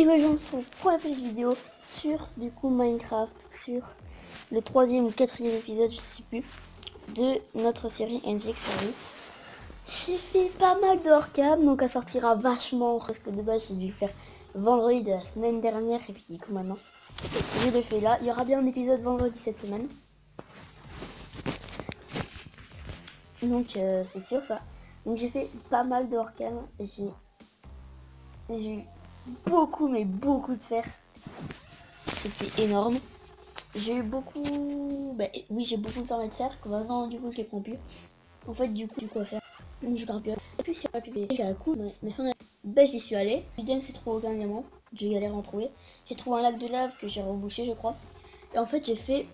Et ouais, j'en suis pour la petite vidéo sur du coup Minecraft, sur le 3e ou 4e épisode, je sais plus, de notre série NGX Survie. J'ai fait pas mal de hors-cam, donc ça sortira vachement, parce que de base j'ai dû le faire vendredi de la semaine dernière, et puis du coup maintenant je le fais là. Il y aura bien un épisode vendredi cette semaine. Donc c'est sûr ça. Donc j'ai fait pas mal de hors-cam, j'ai eu beaucoup mais beaucoup de fer. C'était énorme. J'ai eu beaucoup... Bah oui, j'ai beaucoup de fermes de fer, que maintenant du coup je les prends plus. En fait du coup à faire. Donc je garde plus. Et puis sur la piste, j'ai un coup, mais bah j'y suis allé. Le game c'est trop aucun diamant, j'ai galéré à en trouver. J'ai trouvé un lac de lave que j'ai rebouché je crois. Et en fait j'ai fait...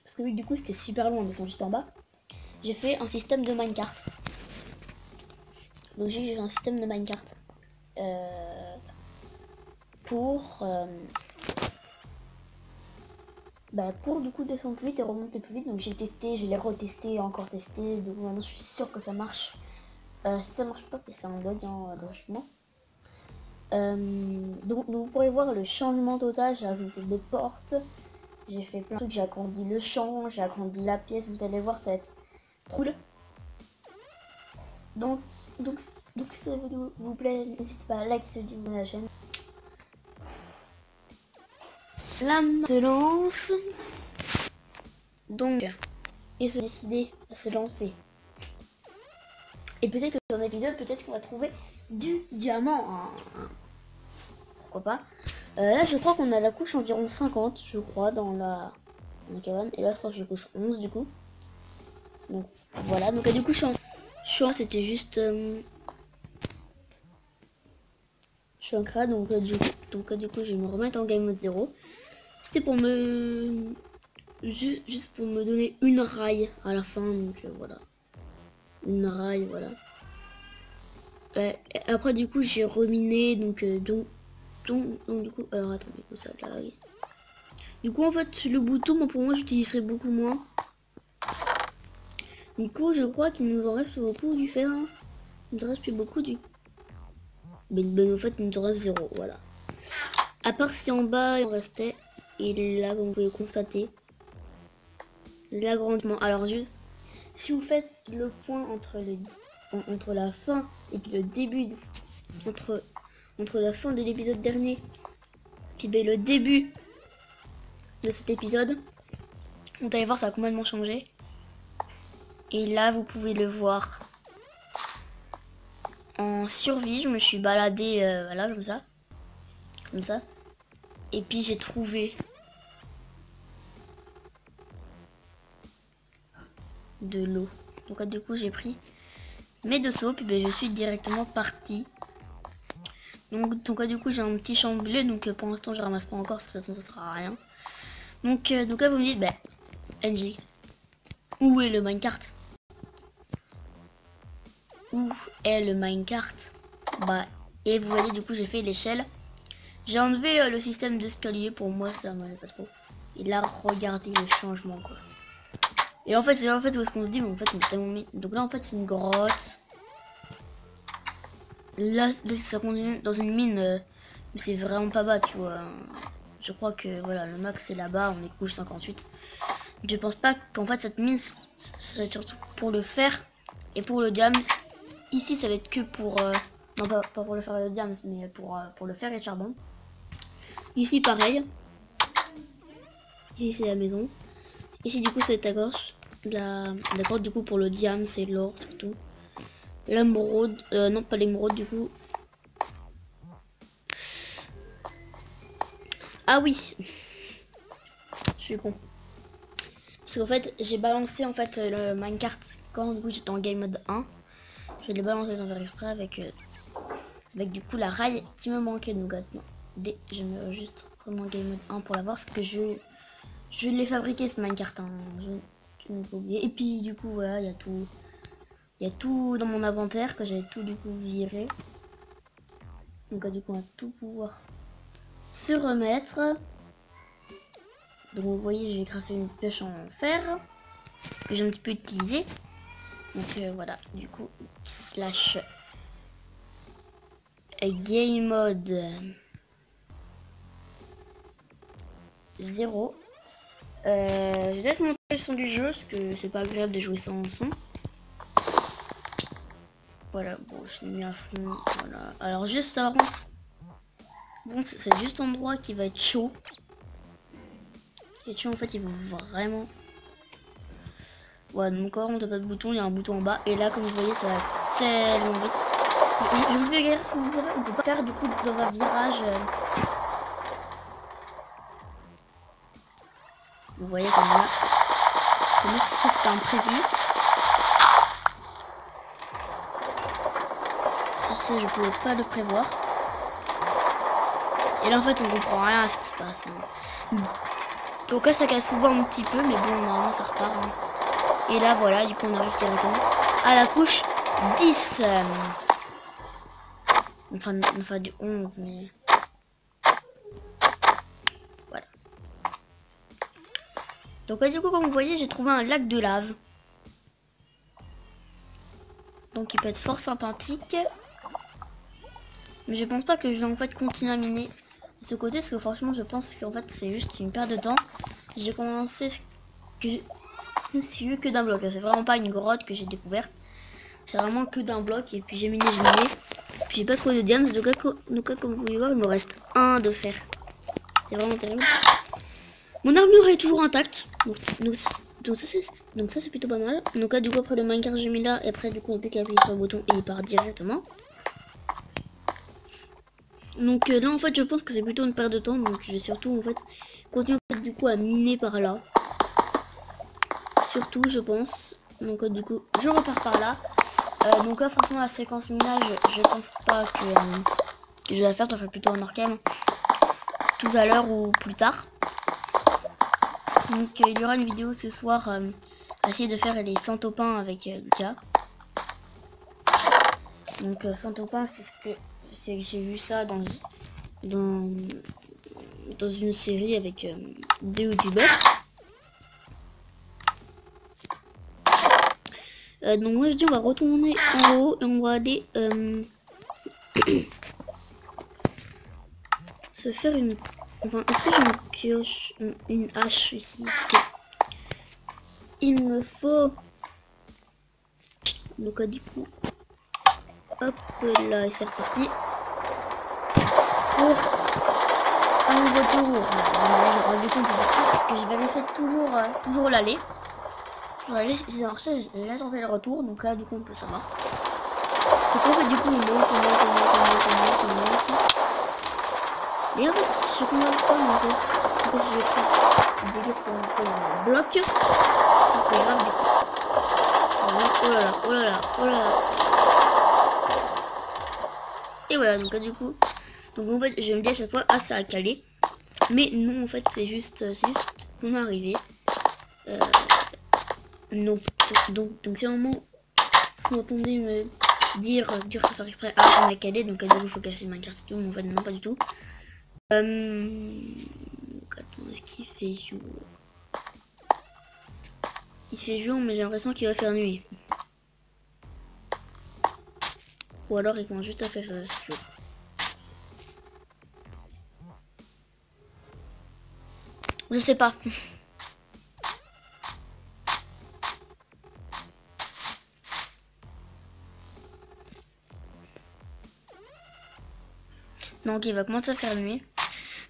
Parce que oui du coup c'était super long, on descend juste en bas. J'ai fait un système de minecart. Donc j'ai fait un système de minecart. Pour du coup descendre plus vite et remonter plus vite. Donc j'ai testé, je l'ai retesté, encore testé. Donc maintenant je suis sûre que ça marche. Si ça marche pas, c'est un bug logiquement. Donc vous pourrez voir le changement total. J'ai ajouté des portes, j'ai fait plein de trucs, j'ai agrandi le champ, j'ai agrandi la pièce. Vous allez voir, ça va être cool. Donc si cette vidéo vous plaît, n'hésitez pas à liker cette vidéo de la chaîne. Là se lance. Donc ils se décider à se lancer. Et peut-être que dans l'épisode, peut-être qu'on va trouver du diamant. Pourquoi pas. Là, je crois qu'on a la couche environ 50, je crois, dans la cabane. Et là, je crois que j'ai couche 11, du coup. Donc, voilà. Donc, du coup, c'était juste... je suis en crade, donc, du coup, je vais me remettre en game mode 0. C'était pour me... Juste pour me donner une raille à la fin, donc, voilà. Une raille, voilà. Après, du coup, j'ai reminé, donc, du coup, alors attendez, ça là, oui. Du coup, en fait, le bouton, pour moi, j'utiliserai beaucoup moins. Du coup, je crois qu'il nous en reste beaucoup du fer. Hein. Il nous reste plus beaucoup du... Ben, en fait, il nous en reste 0, voilà. À part si en bas, il en restait. Et là, comme vous pouvez constater, l'agrandissement. Alors, juste, si vous faites le point entre la fin et puis le début, entre la fin de l'épisode dernier, puis ben, le début de cet épisode, vous allez voir, ça a complètement changé. Et là, vous pouvez le voir. En survie, je me suis baladée, voilà, comme ça. Et puis j'ai trouvé de l'eau. Donc du coup, j'ai pris mes 2 seaux, puis ben, je suis directement parti. Donc du coup, j'ai un petit champ bleu, donc pour l'instant, je ramasse pas encore, parce que de toute façon, ça sert à rien. Donc là, vous me dites, NGX, où est le minecart? Où est le minecart? Et vous voyez, du coup, j'ai fait l'échelle. J'ai enlevé le système d'escalier, pour moi, ça m'allait pas trop. Et là, regardez le changement, quoi. Et en fait, c'est où est-ce qu'on se dit, mais en fait, on est tellement mis. Donc là, en fait, c'est une grotte. Là, ça continue dans une mine, mais c'est vraiment pas bas, tu vois. Je crois que, voilà, le max, c'est là-bas, on est couche 58. Je pense pas qu'en fait, cette mine, ça va être surtout pour le fer et pour le diamant. Ici, ça va être que pour... non, pas pour le fer et le diamant, mais pour le fer et le charbon. Ici, pareil. Ici, c'est la maison. Ici, du coup, c'est à gauche. La grotte, du coup, pour le diamant, c'est l'or, surtout. L'émeraude. Non, pas l'émeraude, du coup. Ah oui. Je suis con. Parce qu'en fait, j'ai balancé, en fait, le minecart quand, du coup, j'étais en game mode 1. Je l'ai balancé sans faire exprès avec, du coup, la raille qui me manquait. Donc, maintenant, je me juste prendre mon game mode 1 pour l'avoir. Parce que je l'ai fabriqué, ce minecart. Hein. Je n'ai pas oublié. Et puis, du coup, voilà, il y a tout. Il y a tout dans mon inventaire que j'ai tout du coup viré. Donc du coup on va tout pouvoir se remettre. Donc vous voyez, j'ai crafté une pioche en fer que j'ai un petit peu utilisé. Donc voilà, du coup slash game mode 0. Je laisse monter le son du jeu parce que c'est pas agréable de jouer sans son. Voilà, bon, je l'ai mis à fond. Voilà. Alors, juste avant, bon, c'est juste un endroit qui va être chaud. Et chaud, en fait, il faut vraiment. Ouais, donc encore, on n'a pas de bouton, il y a un bouton en bas. Et là, comme vous voyez, ça va tellement vite. Je vous dis, si vous savez, on peut pas faire du coup dans un virage. Vous voyez comme là. Comme si c'était imprévu. Sur ça, je pouvais pas le prévoir. Et là, en fait, on comprend rien à ce qui se passe. Hein. Donc là, ça casse souvent un petit peu, mais bon, normalement, ça repart. Hein. Et là, voilà, du coup, on arrive directement à la couche 10. Enfin, du 11, mais... Voilà. Donc du coup, comme vous voyez, j'ai trouvé un lac de lave. Donc il peut être fort sympathique. Mais je pense pas que je vais en fait continuer à miner de ce côté. Parce que franchement, je pense qu'en fait, c'est juste une perte de temps. J'ai commencé c'est vu que d'un bloc. C'est vraiment pas une grotte que j'ai découverte. C'est vraiment que d'un bloc. Et puis j'ai miné. Puis j'ai pas trouvé de diamants. Donc là, comme vous pouvez voir, il me reste un de fer. C'est vraiment terrible. Mon armure est toujours intacte. Donc ça c'est plutôt pas mal. Donc là du coup après le Minecraft j'ai mis là. Et après du coup on peut qu'appuyer sur le bouton et il part directement. Donc là en fait je pense que c'est plutôt une perte de temps. Donc je vais surtout en fait continuer du coup à miner par là. Surtout je pense. Donc du coup je repars par là. Donc là franchement la séquence minage je pense pas que je vais la faire. J'en ferai plutôt en orcam tout à l'heure ou plus tard. Donc il y aura une vidéo ce soir essayer de faire les 100 topins avec Lucas. Donc 100 topins c'est que j'ai vu ça dans une série avec des youtubeurs. Donc moi je dis on va retourner en haut et on va aller se faire une... Enfin est-ce que j'ai une pioche, une hache ici? Il me faut... Donc du coup... Hop là, et c'est reparti. Pour un nouveau tour. J'ai rendu compte que j'avais fait toujours l'aller. L'aller, c'est marché, j'ai tenté le retour, donc là, du coup, on peut savoir. Donc en fait, du coup, on monte. Et en fait, je commence pas, mais en fait, je vais dégager son bloc. C'est grave, du coup. Oh là là. Et voilà, donc du coup, en fait, je me dis à chaque fois, ah ça a calé. Mais non, en fait, c'est juste qu'on est arrivé. Non, donc c'est un moment, vous m'entendez me dire sans faire exprès, ah on a calé, donc du coup il faut casser ma carte et tout, mais en fait non, pas du tout. Attends, est-ce qu'il fait jour? Il fait jour, mais j'ai l'impression qu'il va faire nuit. Ou alors il commence juste à faire jour. Je sais pas. Donc il va commencer à faire nuit.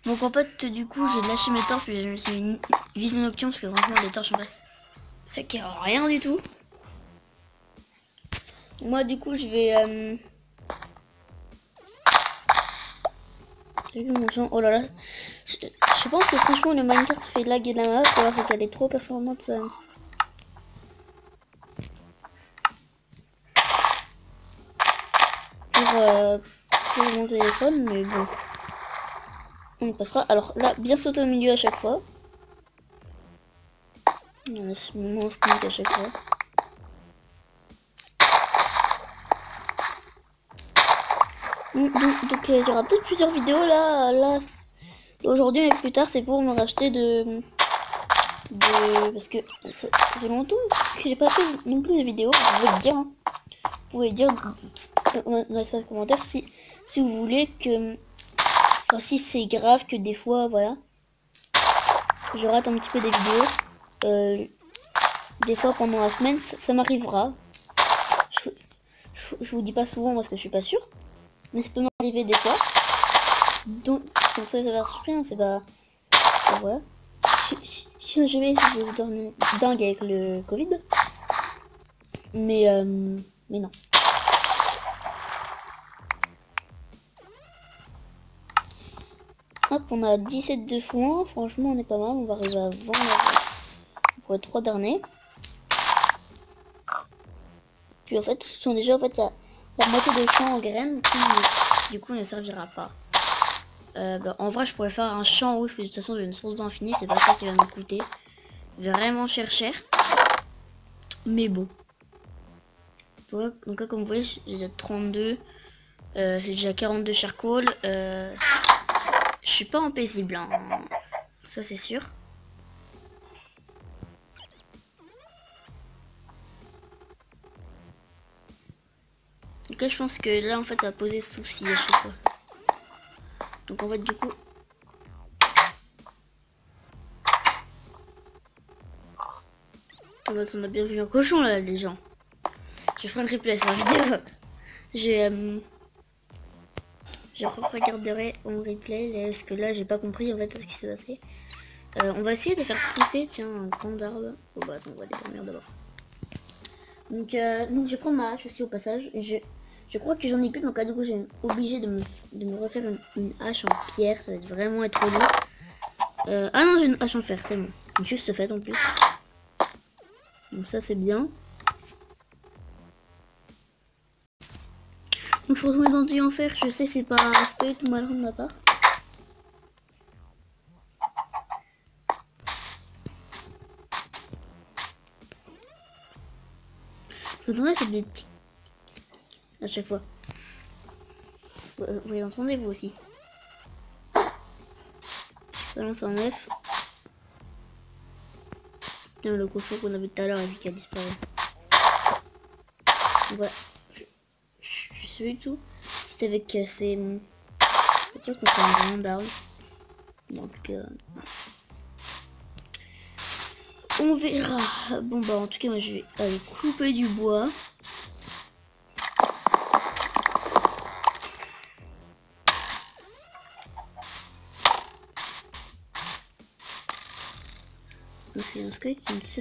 Donc en fait du coup j'ai lâché mes torches et je me suis mis vision nocturne parce que franchement les torches en vrai ça ne rien du tout. Moi du coup je vais oh là là. Je pense que franchement le Minecraft fait lag et la map alors qu'elle est trop performante sur mon téléphone, mais bon. On passera. Alors là, bien sauter au milieu à chaque fois. On a ce moment sneak à chaque fois. Donc il y aura peut-être plusieurs vidéos là aujourd'hui, mais plus tard c'est pour me racheter parce que ça fait longtemps que j'ai pas fait non plus de vidéos. Vous pouvez dire dans les commentaires si vous voulez que, enfin si c'est grave que des fois voilà je rate un petit peu des vidéos. Des fois pendant la semaine, ça m'arrivera. Je vous dis pas souvent parce que je suis pas sûre. Mais ça peut m'arriver des fois. Donc ça va se faire, c'est pas... Voilà. Je vais essayer de dormir dingue avec le Covid. Mais non. Hop, on a 17 de foin. Franchement, on est pas mal. On va arriver à 20 pour les 3 derniers. Puis en fait, ce sont déjà en fait la moitié des champs en graines qui du coup ne servira pas. En vrai, je pourrais faire un champ haut parce que de toute façon j'ai une source d'infini. C'est pas ça qui va me coûter vraiment cher. Mais bon. Donc là, comme vous voyez, j'ai déjà 32. J'ai déjà 42 charcoal. Je suis pas en paisible, hein. Ça c'est sûr. Donc là, je pense que là, en fait, ça va poser souci à chaque fois. Donc en fait, du coup... On a bien vu un cochon, là, les gens. Je ferai un replay sur la vidéo. Je regarderai en replay, parce que là, j'ai pas compris, en fait, ce qui s'est passé. On va essayer de faire pousser, tiens, un grand arbre. Oh bah attends, on va déterminer d'abord. Donc je vais prendre ma hache aussi au passage. Je crois que j'en ai plus, donc du coup j'ai obligé de me refaire une hache en pierre. Ça va vraiment être lourd. Ah non, j'ai une hache en fer, c'est bon. Juste fait en plus. Donc ça c'est bien. Donc je pose mes enduits en fer. Je sais c'est pas tout malin de ma part. Je voudrais c'est des petits à chaque fois. Vous les entendez vous aussi. Ça lance un œuf. Tiens, le cochon qu'on avait tout à l'heure et qui a disparu. Voilà. Je sais du tout. C'est avec ces... C'est sûr qu'on fait un grand d'arbre. Donc on verra. Bon bah en tout cas moi je vais aller couper du bois. C'est un squelette qui me fait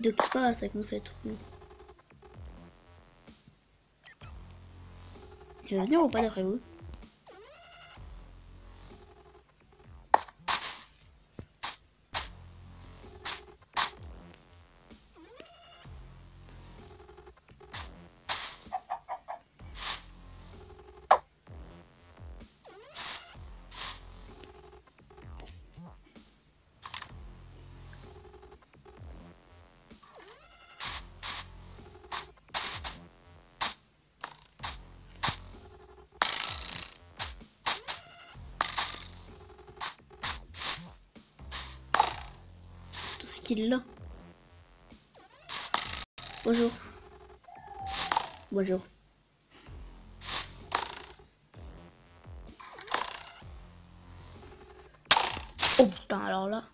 de pas, ça commence à être long. Je vais venir ou pas d'après vous? Tout ce qu'il a. Bonjour. Bonjour. Oh putain, alors là.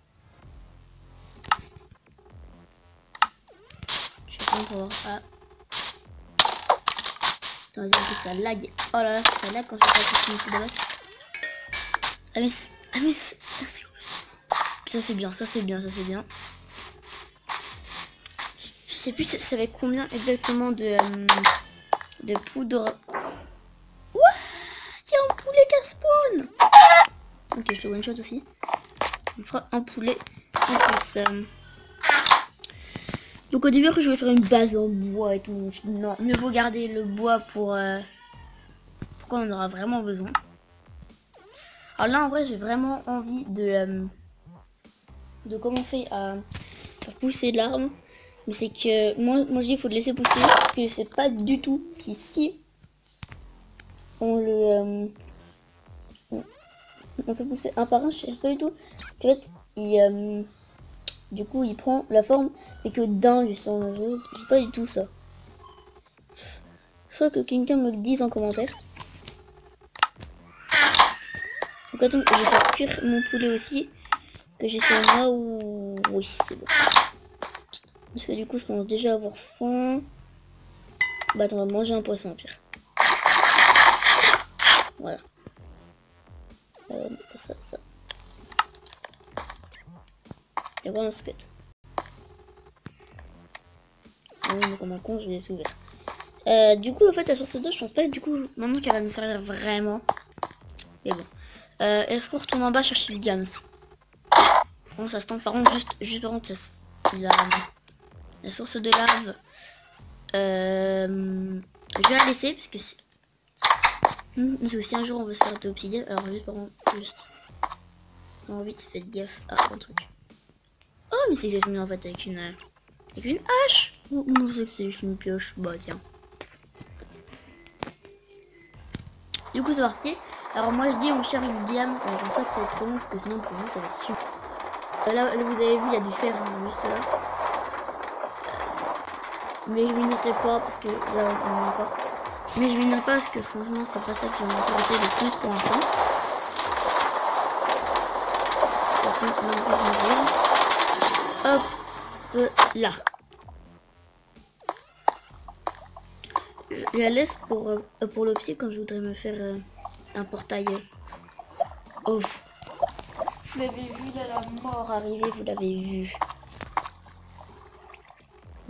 Je sais pas encore. Ah. Putain, vas-y, ça lag. Oh là là, ça lag quand je fais la ici d'abord. Ah mais ça c'est bien, ça c'est bien, ça c'est bien. Je sais plus ça avec combien exactement de poudre. What? Il y a un poulet qui spawn. Ok, je te one shot aussi. On fera un poulet en plus. Donc au début je vais faire une base en bois et tout. Non, mieux vaut garder le bois pour quand on aura vraiment besoin. Alors là en vrai j'ai vraiment envie de commencer à faire pousser l'arbre. Mais c'est que moi je dis il faut le laisser pousser. Parce que je sais pas du tout si on le on fait pousser un par un, je sais pas du tout. En fait du coup il prend la forme et que d'un justement. Je sais pas du tout ça. Je crois que quelqu'un me le dise en commentaire. Donc attends, je vais faire cuire mon poulet aussi. que j'ai sur moi ou... Oui, c'est bon. Parce que du coup, je commence déjà à avoir faim. Bah attends, on va manger un poisson, pire. Voilà. Ça. Et voilà un squelette. Ah oui, mais comme un con, je l'ai ouvert. Du coup, en fait, la source d'eau, je pense pas du coup, maintenant qu'elle va nous servir vraiment. Mais bon. Est-ce qu'on retourne en bas chercher du diams? Bon, ça se tente. Par contre, juste par contre, la source de lave. Je vais la laisser parce que c'est aussi un jour on veut se faire de l'obsidienne. Alors juste par contre, non, vite, faites gaffe à un truc. Oh, mais c'est exactement en fait avec une hache. Oh, non, je sais que c'est juste une pioche. Bah tiens. Du coup, c'est parti. Alors moi je dis on cherche du diamant. Comme ça que ça va être trop long parce que sinon pour vous ça va être super. Là vous avez vu il y a du fer juste là. Mais je minerai pas parce que là on est encore. Mais je minerai pas parce que franchement c'est pas ça qui va m'intéresser le plus pour l'instant. Hop là. Je la laisse pour l'opsie quand je voudrais me faire un portail. Oh. Vous l'avez vu là, la mort arriver, vous l'avez vu.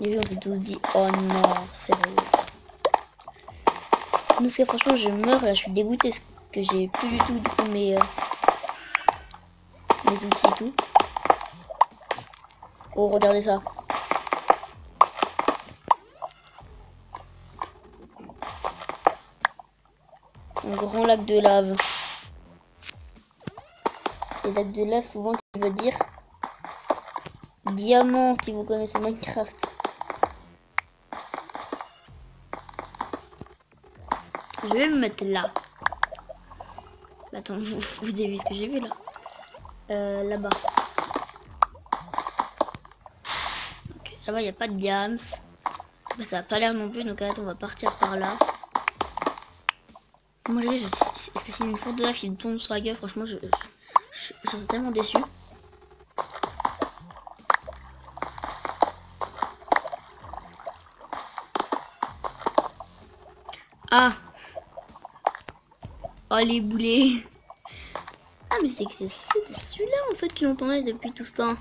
Et on s'est tous dit oh non, sérieux. Parce que franchement je meurs là, je suis dégoûtée parce que j'ai plus du tout du coup mes outils et tout. Oh regardez ça. Un grand lac de lave. Et lac de lave souvent qui veut dire diamant si vous connaissez Minecraft. Je vais me mettre là. Attends, vous avez vu ce que j'ai vu là? Là-bas. Okay, là-bas, il n'y a pas de diams. Ça n'a pas l'air non plus, donc attends, on va partir par là. Moi, est-ce que c'est une sorte de lave qui me tombe sur la gueule? Franchement, je suis tellement déçu. Ah! Oh, les boulets! Ah, mais c'est que c'était celui-là en fait qui l'entendait depuis tout ce temps.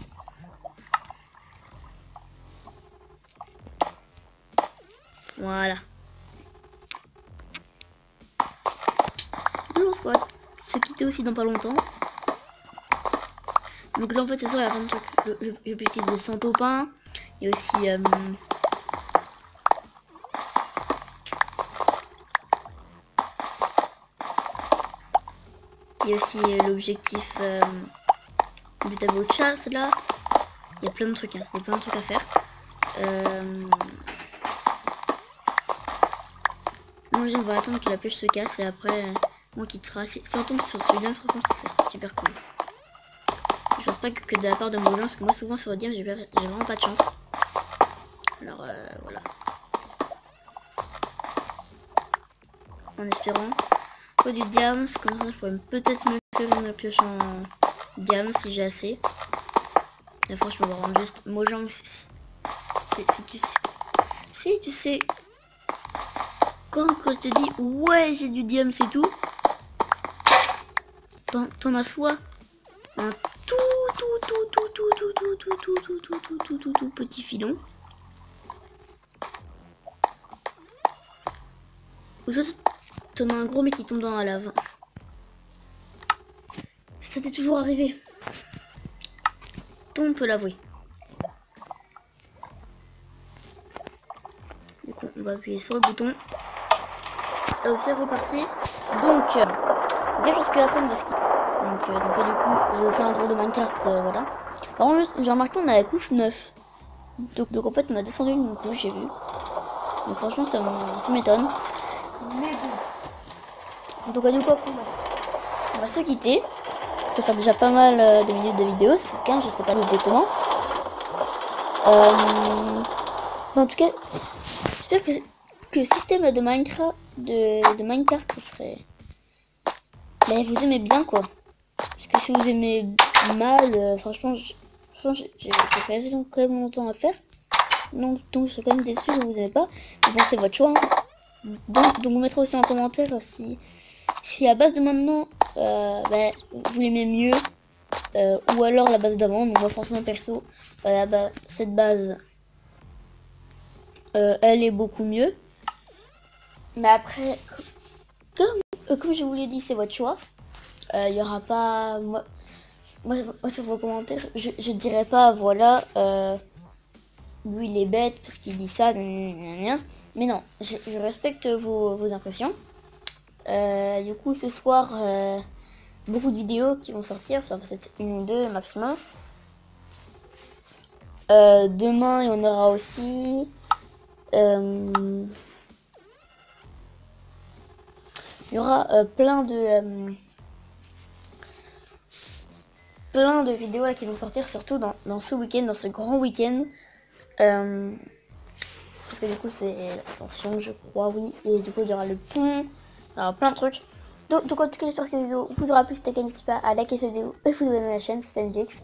Voilà. On va se quitter aussi dans pas longtemps. Donc là en fait c'est ça, il y a plein de trucs. Le petit des centopins. Il y a aussi il y a aussi l'objectif du tableau de chasse là. Il y a plein de trucs, hein. Il y a plein de trucs à faire. Moi on va attendre que la pêche se casse et après on quittera. Si on tombe sur celui-là, franchement ça serait super cool. Je pense pas que de la part de mon gens, parce que moi souvent sur le game j'ai vraiment pas de chance. Alors voilà. En espérant. Faut du diams, comme ça je pourrais peut-être me faire une pioche en diams si j'ai assez. Et franchement on va rendre juste Mojang si tu sais quand je te dis ouais j'ai du diams et tout, t'en as soit un tout petit filon, ou soit t'en as un gros mais qui tombe dans la lave. Ça t'est toujours arrivé, on peut l'avouer. Du coup on va appuyer sur le bouton. C'est reparti. Donc bien chose que la peine parce que donc du coup je fais un tour de Minecraft, voilà. Par contre j'ai remarqué on a la couche 9. Donc en fait on a descendu une couche, j'ai vu. Donc franchement ça m'étonne. Mais bon. Donc du coup après on va se quitter. Ça fait déjà pas mal de minutes de vidéo, c'est 15, je sais pas exactement. En tout cas, j'espère que le système de Minecraft de Minecraft ce serait... Ben, vous aimez bien quoi. Parce que si vous aimez mal. Franchement, j'ai passé quand même longtemps à faire. Donc je suis quand même déçue que vous n'aimez pas. Mais bon, c'est votre choix. Hein. Donc vous mettrez aussi en commentaire si à base de maintenant, bah, vous l'aimez mieux. Ou alors la base d'avant. Donc moi franchement perso, cette base, elle est beaucoup mieux. Mais après, comme je vous l'ai dit, c'est votre choix. Il y aura pas... Moi, sur vos commentaires, je dirais pas, voilà, lui il est bête parce qu'il dit ça, mais non, je respecte vos impressions. Du coup, ce soir, beaucoup de vidéos qui vont sortir, ça va être une ou deux maximum. Demain, il y en aura aussi. Il y aura plein de vidéos là, qui vont sortir, surtout dans ce week-end, dans ce grand week-end. Parce que du coup, c'est l'ascension, je crois, oui. Et du coup, il y aura le pont, il y aura plein de trucs. Donc en tout cas, j'espère que cette vidéo vous aura plu. Si c'était le cas, n'hésitez pas à liker cette vidéo et vous abonner à la chaîne. C'était NGX.